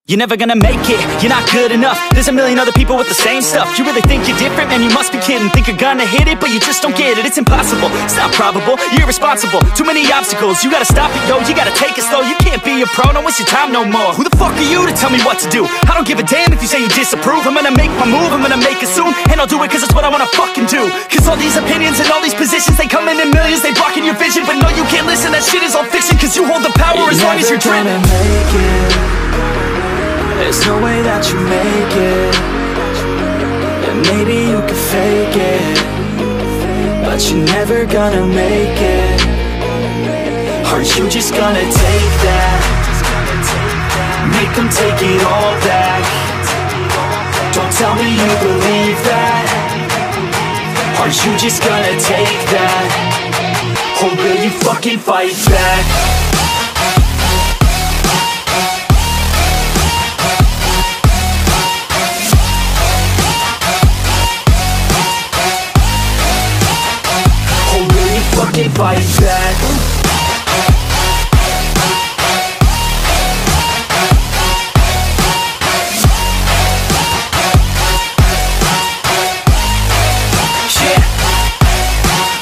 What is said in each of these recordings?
You're never gonna make it, you're not good enough. There's a million other people with the same stuff. You really think you're different? Man, you must be kidding. Think you're gonna hit it, but you just don't get it. It's impossible, it's not probable, you're irresponsible. Too many obstacles, you gotta stop it, yo. You gotta take it slow, you can't be a pro. Don't waste your time no more. Who the fuck are you to tell me what to do? I don't give a damn if you say you disapprove. I'm gonna make my move, I'm gonna make it soon. And I'll do it cause it's what I wanna fucking do. Cause all these opinions and all these positions, they come in millions, they blocking your vision. But no, you can't listen, that shit is all fiction. Cause you hold the power as long as you're dreaming. There's no way that you make it. And maybe you can fake it, but you're never gonna make it. Are you just gonna take that? Make them take it all back. Don't tell me you believe that. Are you just gonna take that? Or will you fucking fight back? Fucking fight back.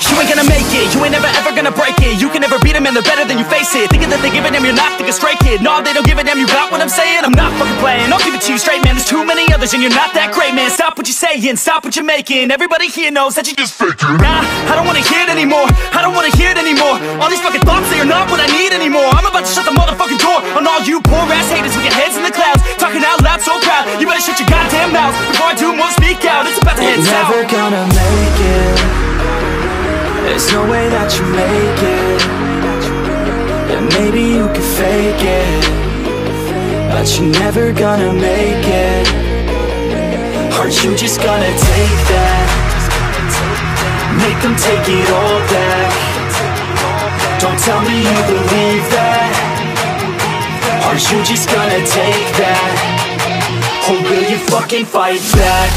You ain't gonna make it, you ain't never ever gonna break it. You can never beat them and they're better than you face it. Thinking that they give a damn, you're not thinking straight, kid. No, they don't give a damn, you got what I'm saying? I'm not fucking playing, I'll give it to you straight, man. There's too many others and you're not that great, man. Stop what you're saying, stop what you're making. Everybody here knows that you just faking. Nah, I don't wanna hear it anymore, I don't wanna hear it anymore. All these fucking thoughts, they are not what I need anymore. I'm about to shut the motherfucking door on all you poor ass haters with your heads in the clouds, talking out loud so proud. You better shut your goddamn mouth before I do more speak out. It's about to head south. You're never gonna make it. There's no way that you make it. And maybe you can fake it, but you're never gonna make it. Are you just gonna take that? Make them take it all back. Don't tell me you believe that. Are you just gonna take that? Or will you fucking fight back?